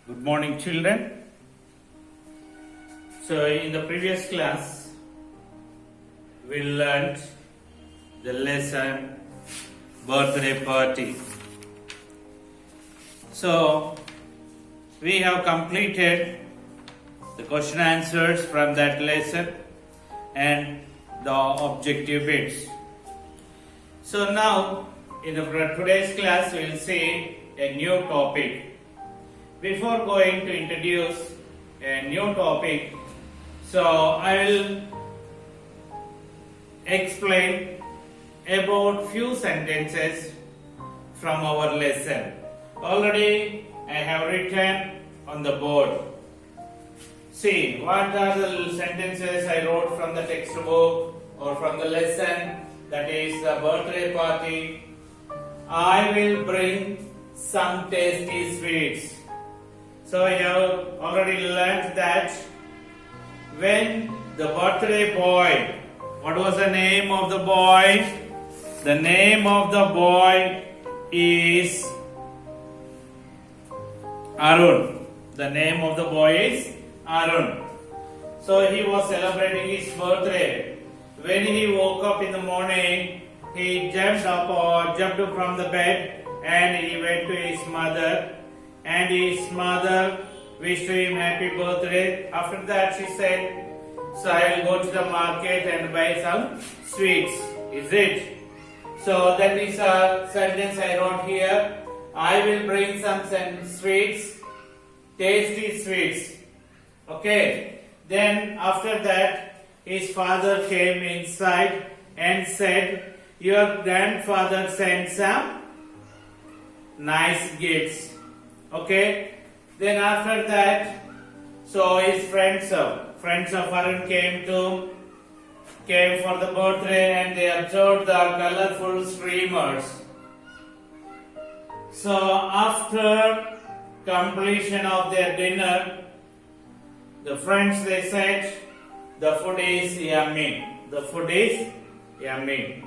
Good morning, children. So, in the previous class, we learned the lesson birthday party. So, we have completed the question answers from that lesson and the objective bits. So, now in today's class, we will see a new topic. Before going to introduce a new topic, so I will explain about few sentences from our lesson. Already I have written on the board. See, what are the sentences I wrote from the textbook or from the lesson, that is the birthday party. I will bring some tasty sweets. So I have already learned that when the birthday boy, what was the name of the boy? The name of the boy is Arun. The name of the boy is Arun. So he was celebrating his birthday. When he woke up in the morning, he jumped from the bed and he went to his mother. And his mother wished him happy birthday. After that she said, so I will go to the market and buy some sweets. Is it? So that is a sentence I wrote here. I will bring some sweets, tasty sweets. Okay. Then after that his father came inside and said, your grandfather sent some nice gifts. Okay, then after that, so his friends of Arun came for the birthday and they observed the colorful streamers. So after completion of their dinner, the friends, they said, the food is yummy. The food is yummy.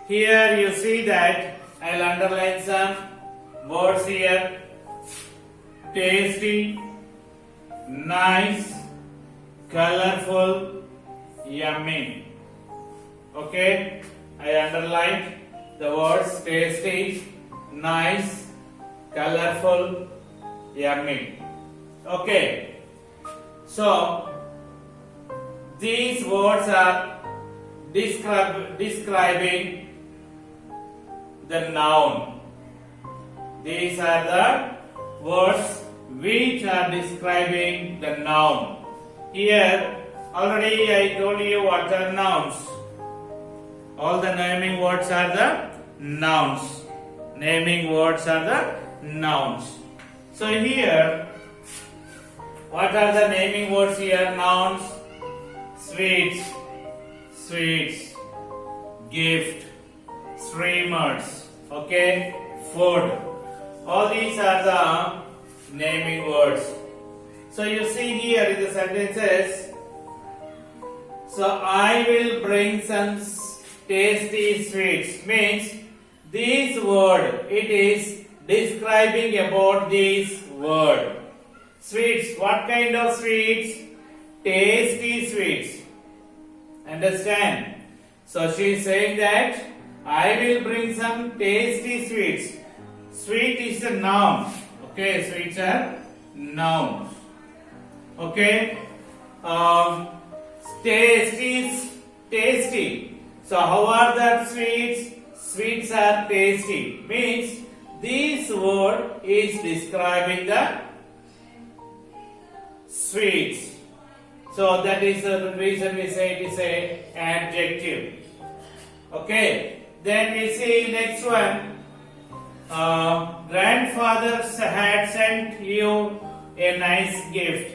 Here you see that I'll underline some words here. Tasty, nice, colorful, yummy. Okay, I underlined the words tasty, nice, colorful, yummy. Okay, so these words are describing the noun. These are the words which are describing the noun. Here already I told you what are nouns. All the naming words are the nouns. Naming words are the nouns. So here, what are the naming words here? Nouns. Sweets, gift, streamers, okay, food. All these are the naming words. So you see here in the sentences, so I will bring some tasty sweets, means this word, it is describing about this word. Sweets, what kind of sweets? Tasty sweets. Understand? So she is saying that I will bring some tasty sweets. Sweet is a noun. Okay, sweets are nouns. Okay. Tasty. So how are the sweets? Sweets are tasty. Means this word is describing the sweets. So that is the reason we say it is an adjective. Okay. Then we see next one. Grandfather had sent you a nice gift.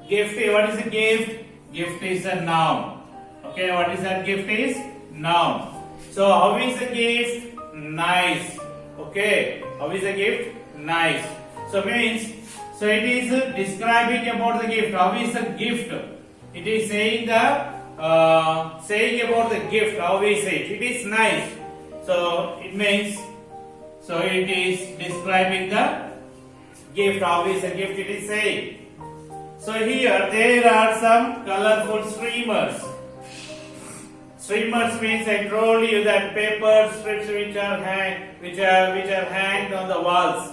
Gift, what is a gift? Gift is a noun. Okay, what is that? Gift is noun. So how is the gift? Nice. Okay, how is the gift? Nice. So means, so it is describing about the gift. How is the gift? It is saying about the gift. How is it? It is nice. So it means, so it is describing the gift. How is a gift? It is saying. So here there are some colorful streamers. Streamers means I told you that paper strips which are hanged on the walls.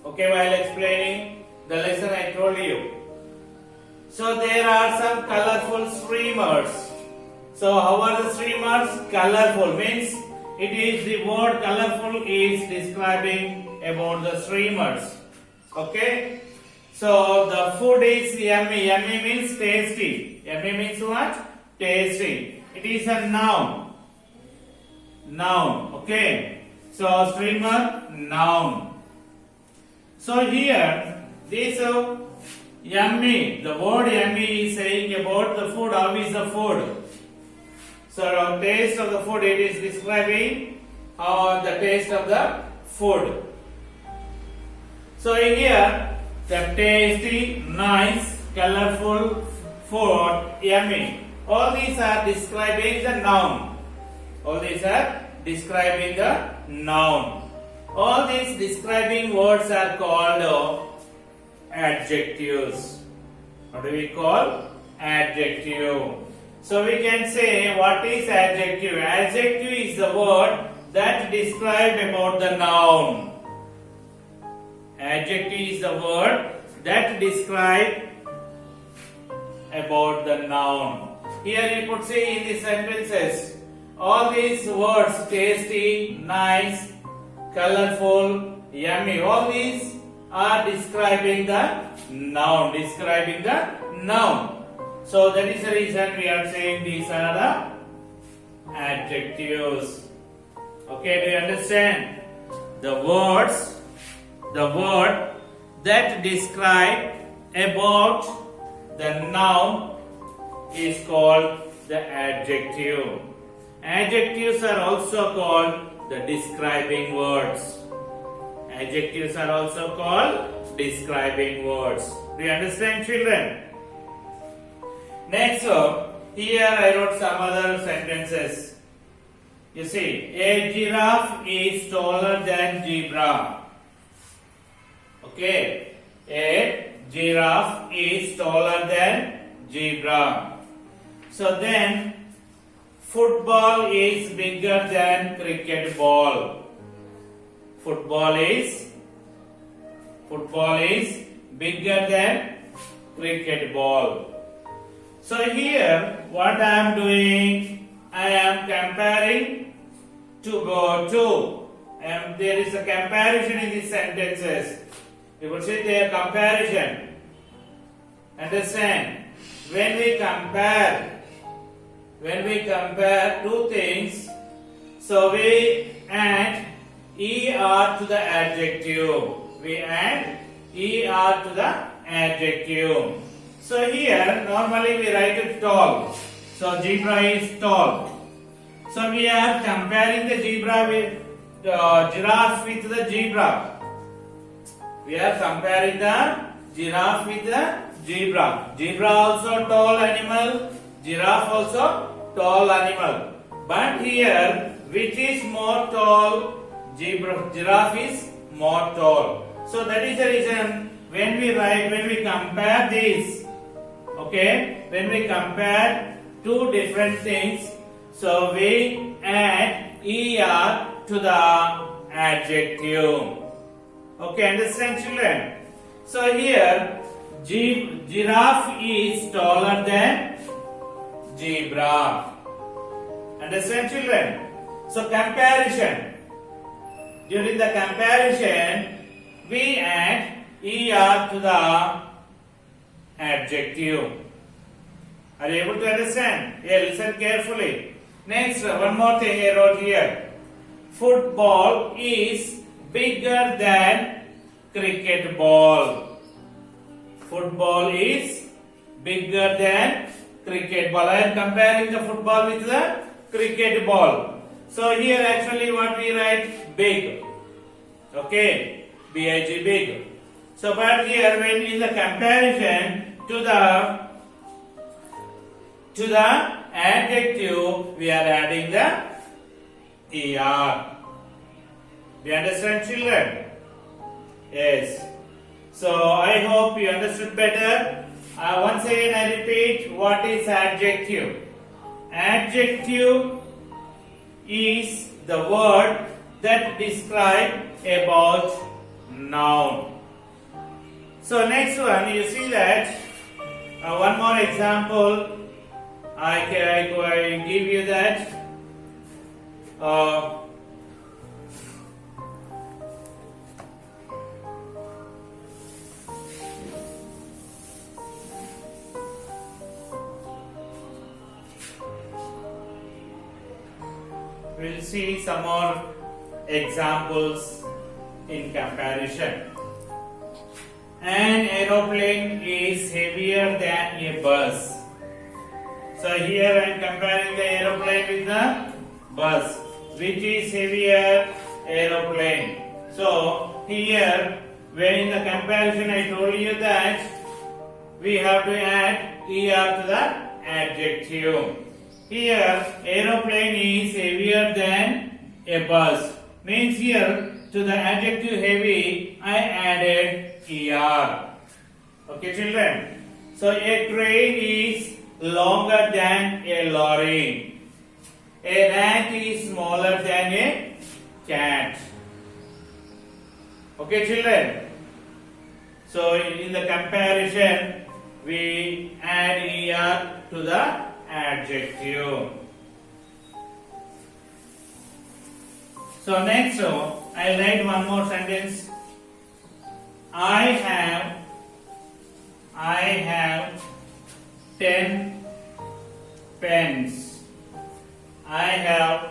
Okay, while explaining the lesson I told you. So there are some colorful streamers. So how are the streamers? Colorful means it is the word colorful is describing about the streamers. Okay. So the food is yummy. Yummy means tasty. Yummy means what? Tasty. It is a noun. Noun. Okay. So streamer, noun. So here this yummy. The word yummy is saying about the food. How is the food? So the taste of the food, it is describing the taste of the food. So here the tasty, nice, colorful, food, yummy. All these are describing the noun. All these are describing the noun. All these describing words are called adjectives. What do we call? Adjective. So we can say what is adjective? Adjective is the word that describe about the noun. Adjective is the word that describe about the noun. Here you could say in the sentences, all these words tasty, nice, colorful, yummy, all these are describing the noun. Describing the noun. So that is the reason we are saying these are the adjectives. Okay, do you understand? The word that describe about the noun is called the adjective. Adjectives are also called the describing words. Adjectives are also called describing words. Do you understand, children? Next here I wrote some other sentences. You see, a giraffe is taller than zebra. Okay, a giraffe is taller than zebra. So then, football is bigger than cricket ball. Football is bigger than cricket ball. So here, what I am doing, I am comparing there is a comparison in these sentences. You will see their comparison. Understand? When we compare two things, so we add er to the adjective. We add er to the adjective. So here normally we write it tall. So zebra is tall. So we are comparing the zebra with giraffe with the zebra. We are comparing the giraffe with the zebra. Zebra also tall animal. Giraffe also tall animal. But here, which is more tall? Giraffe is more tall. So that is the reason when we compare these. Okay, when we compare two different things, so we add er to the adjective. Okay, understand, children? So here, giraffe is taller than zebra. Understand, children? So comparison. During the comparison, we add er to the adjective. Are you able to understand? Yeah, listen carefully. Next, one more thing I wrote here. Football is bigger than cricket ball. Football is bigger than cricket ball. I am comparing the football with the cricket ball. So here actually what we write? Big. Okay, big, big. So but here when in the comparison to the adjective we are adding the er. Do you understand, children? Yes. So I hope you understood better. Once again I repeat, what is adjective? Adjective is the word that describe about noun. So next one, you see that one more example. I give you that. We'll see some more examples in comparison. An aeroplane is heavier than a bus. So here I am comparing the aeroplane with the bus. Which is heavier? Aeroplane. So here, when in the comparison I told you that we have to add er to the adjective. Here, aeroplane is heavier than a bus. Means here, to the adjective heavy, I added er. Okay, children. So a train is longer than a lorry. A rat is smaller than a cat. Okay, children. So in the comparison, we add er to the adjective. So next, I write one more sentence. I have 10 pens. I have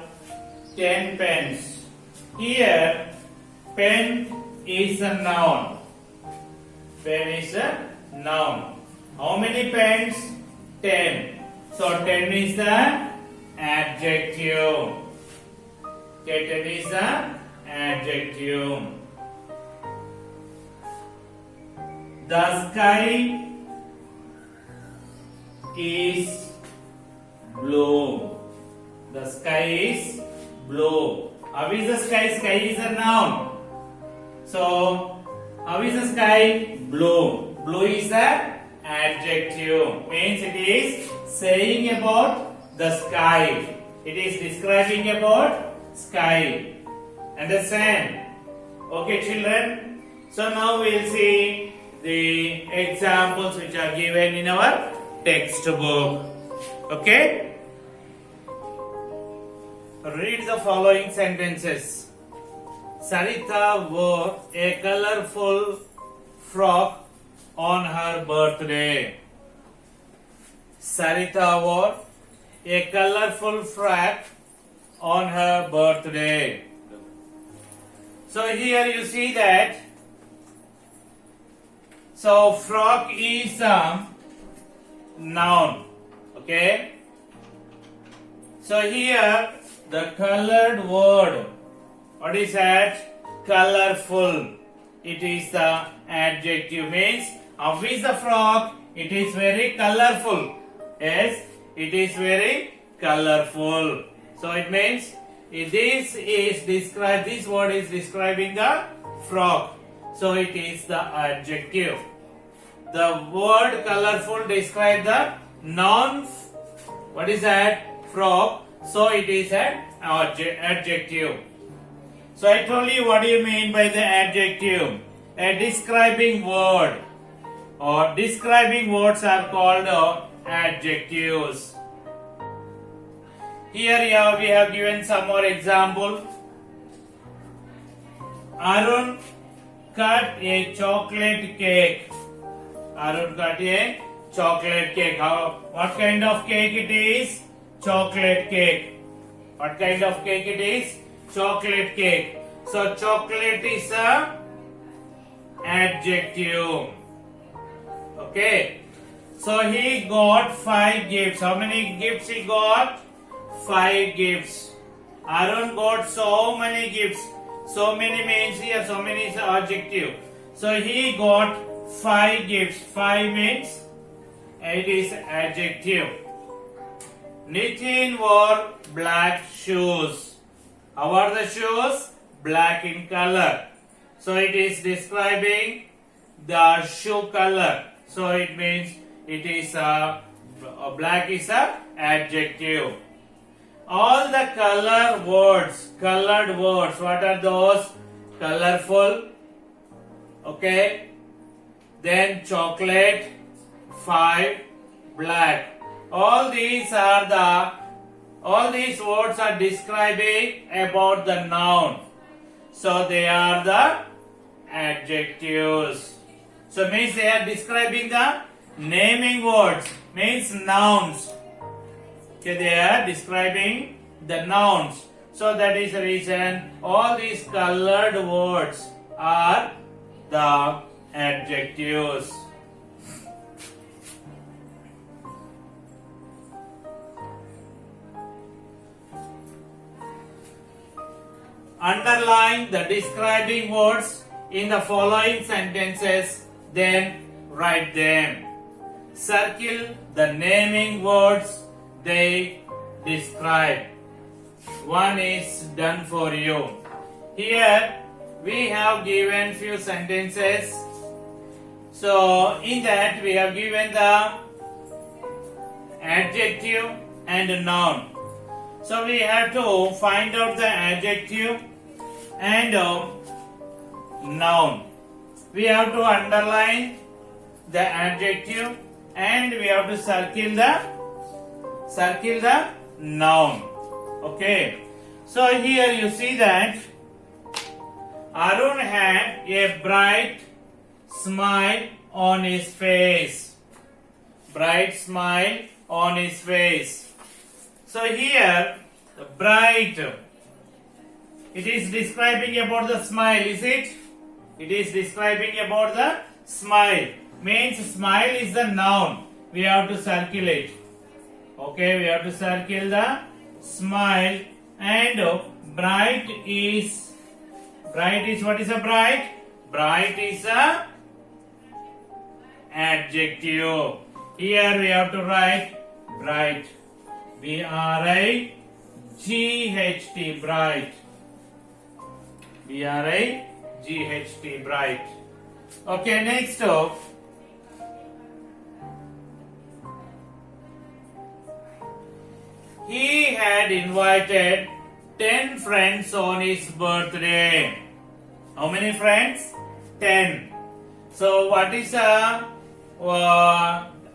10 pens. Here, pen is a noun. Pen is a noun. How many pens? 10. So 10 is the adjective. Okay, 10 is the adjective. The sky is blue. The sky is blue. How is the sky? Sky is a noun. So, how is the sky? Blue. Blue is the adjective. Means it is saying about the sky. It is describing about sky. Understand? Okay, children. So now we will see the examples which are given in our textbook. Okay? Read the following sentences. Sarita wore a colorful frock on her birthday. Sarita wore a colorful frock on her birthday. So here you see that. So frock is a noun. Okay. So here the colored word. What is that? Colorful. It is the adjective. Means how is the frock? It is very colorful. Yes, it is very colorful. So it means this word is describing the frock. So it is the adjective. The word colorful describes the noun. What is that? Frock. So it is an adjective. So I told you what do you mean by the adjective? A describing word, or describing words are called adjectives. Here we have given some more example. Arun cut a chocolate cake. Arun cut a chocolate cake. What kind of cake it is? Chocolate cake. What kind of cake it is? Chocolate cake. So chocolate is a adjective. Okay. So he got 5 gifts. How many gifts he got? 5 gifts. Arun got so many gifts. So many means here, so many is adjective. So he got 5 gifts. 5 means it is adjective. Nitin wore black shoes. How are the shoes? Black in color. So it is describing the shoe color. So it means it is black is a adjective. All the colored words, what are those? Colorful, okay, then chocolate, 5, black. All these words are describing about the noun. So they are the adjectives. So means they are describing the naming words, means nouns. Okay, they are describing the nouns. So that is the reason all these colored words are the adjectives. Underline the describing words in the following sentences, then write them. Circle the naming words they describe. One is done for you. Here we have given few sentences. So in that we have given the adjective and noun. So we have to find out the adjective and noun. We have to underline the adjective and we have to circle the noun. Okay. So here you see that Arun had a bright smile on his face. Bright smile on his face. So here, the bright, it is describing about the smile, is it? It is describing about the smile. Means smile is the noun. We have to circle it. Okay, we have to circle the smile and bright is what is a bright? Bright is a adjective. Here we have to write bright. B-R-I-G-H-T, bright. B-R-I-G-H-T, bright. Okay, next up. He had invited 10 friends on his birthday. How many friends? 10. So what is a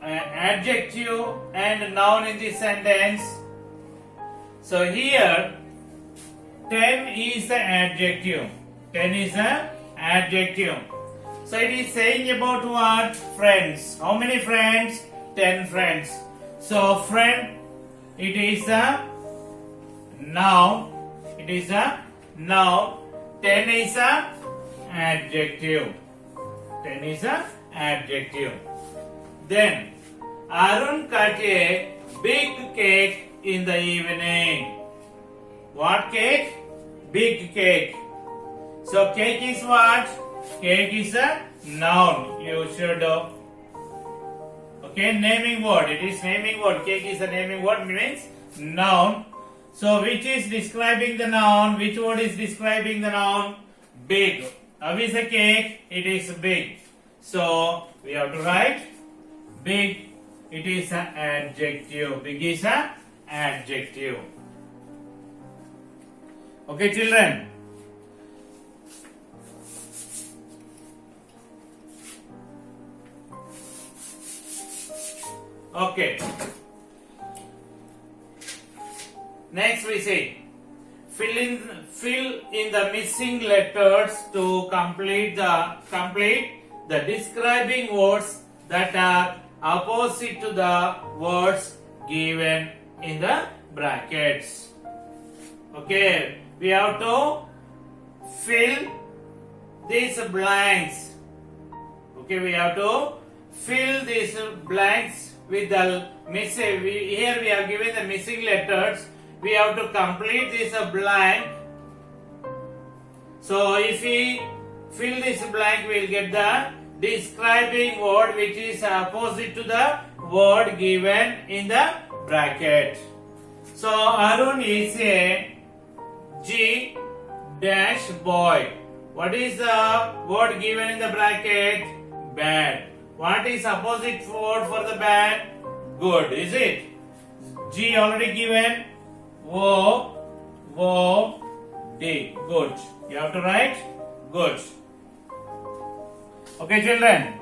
adjective and noun in this sentence? So here 10 is the adjective. 10 is the adjective. So it is saying about what? Friends. How many friends? 10 friends. So friend, it is a noun. It is a noun. 10 is a adjective. 10 is a adjective. Then Arun cut a big cake in the evening. What cake? Big cake. So cake is what? Cake is a noun. You should okay, naming word. It is naming word. Cake is a naming word, means noun. So which is describing the noun? Which word is describing the noun? Big. How is a cake? It is big. So we have to write big. It is an adjective. Big is an adjective. Okay, children. Okay. Next we see fill in the missing letters to complete the describing words that are opposite to the words given in the brackets. Okay, we have to fill these blanks. Okay, we have to fill these blanks with the missing. Here we have given the missing letters. We have to complete this blank. So if we fill this blank, we will get the describing word which is opposite to the word given in the bracket. So Arun is a G dash boy. What is the word given in the bracket? Bad. What is opposite word for the bad? Good. Is it? G already given. D. Good. You have to write good. Okay, children.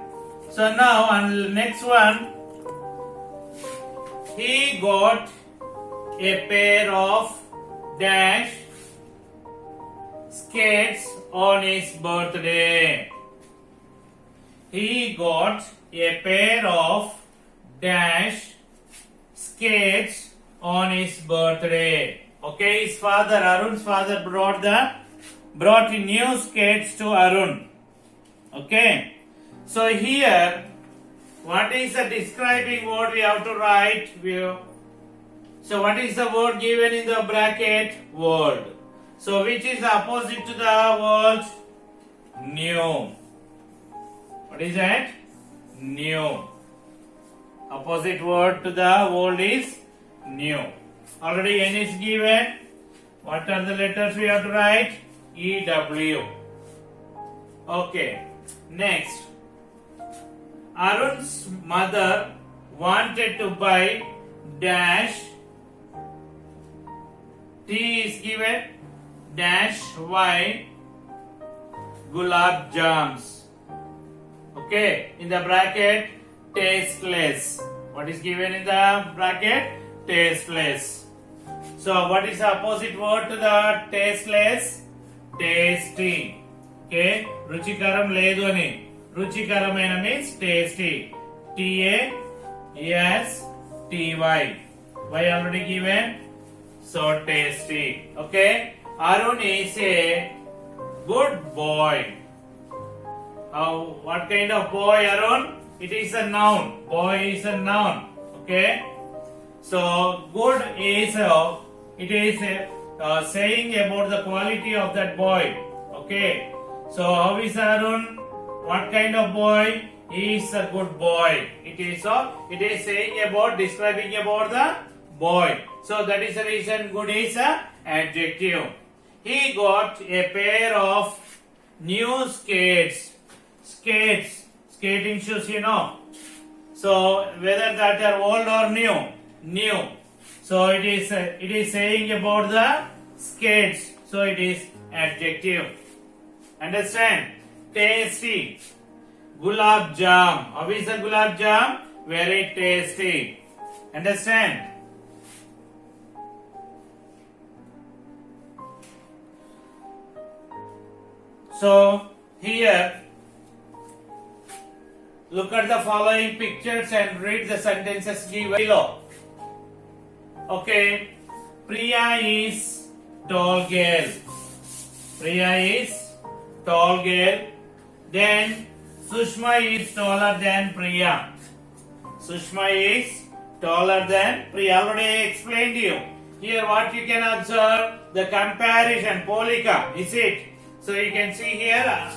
So now on next one, he got a pair of dash skates on his birthday. He got a pair of dash skates on his birthday. Okay, his father, Arun's father, brought new skates to Arun. Okay, so here, what is the describing word we have to write? So what is the word given in the bracket? Word. So which is the opposite to the word? New. What is that? New. Opposite word to the word is new. Already N is given. What are the letters we have to write? EW. Okay. Next. Arun's mother wanted to buy dash. T is given. Dash Y gulab jams. Okay. In the bracket, tasteless. What is given in the bracket? Tasteless. So what is the opposite word to the tasteless? Tasty. Okay. Ruchikaram ledu ani. Ruchikaramena means tasty. Tasty. Y already given. So tasty. Okay. Arun is a good boy. What kind of boy, Arun? It is a noun. Boy is a noun. Okay. So good is saying about the quality of that boy. Okay. So how is Arun? What kind of boy? He is a good boy. It is saying about, describing about the boy. So that is the reason good is a adjective. He got a pair of new skates. Skating shoes, you know. So whether that are old or new. So it is saying about the skates. So it is adjective. Understand? Tasty. Gulab jam. How is the gulab jam? Very tasty. Understand? So here, look at the following pictures and read the sentences given below. Okay, Priya is tall girl. Then Sushma is taller than Priya. Already explained to you. Here what you can observe, the comparison, Polika, is it? So you can see here,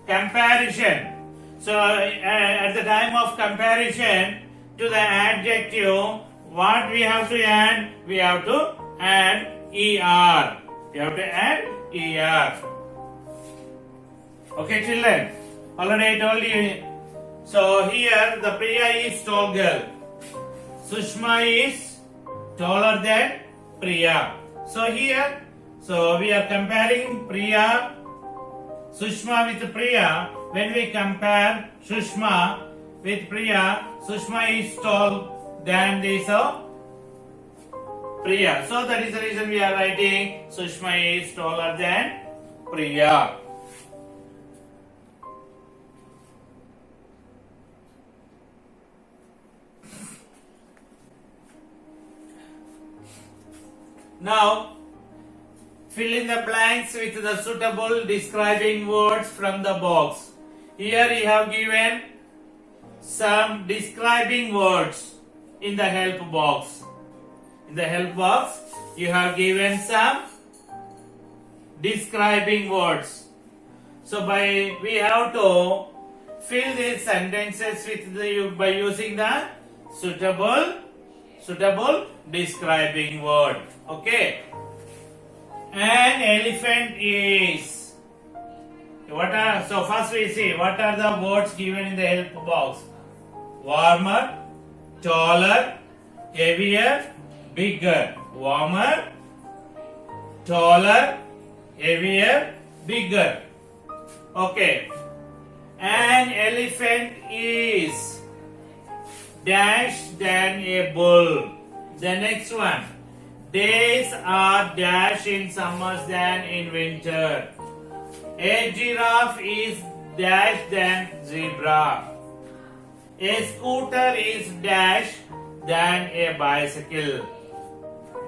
comparison. So at the time of comparison to the adjective, what we have to add? We have to add ER. Okay, children. Already I told you. So here the Priya is tall girl. Sushma is taller than Priya. So here, we are comparing Sushma with Priya. When we compare Sushma with Priya, Sushma is tall than this Priya. So that is the reason we are writing Sushma is taller than Priya. Now, fill in the blanks with the suitable describing words from the box. Here you have given some describing words in the help box. In the help box, you have given some describing words. So we have to fill these sentences by using the suitable describing word. Okay. An elephant is. So first we see what are the words given in the help box. Warmer, taller, heavier, bigger. Warmer, taller, heavier, bigger. Okay. An elephant is dash than a bull. The next one. Days are dash in summers than in winter. A giraffe is dash than zebra. A scooter is dash than a bicycle.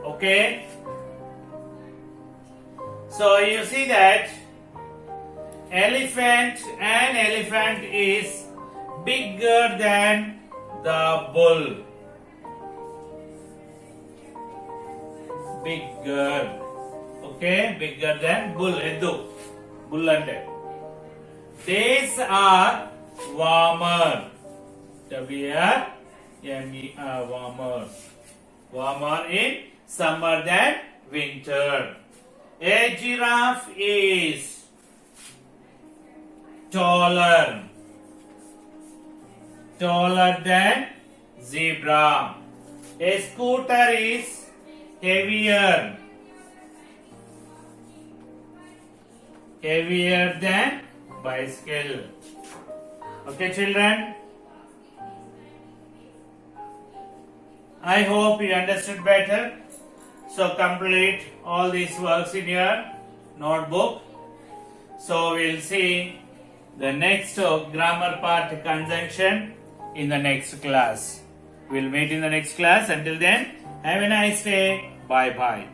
Okay? So you see that an elephant is bigger than the bull. Bigger. Okay? Bigger than bull. Eddu. Bull ante. Days are warmer. W-A-R-M-E-R. Warmer. Warmer in summer than winter. A giraffe is taller than zebra. A scooter is heavier than bicycle. Okay, children, I hope you understood better. So complete all these works in your notebook. So we'll see the next grammar part, conjunction, in the next class. We'll meet in the next class. Until then, have a nice day. Bye bye.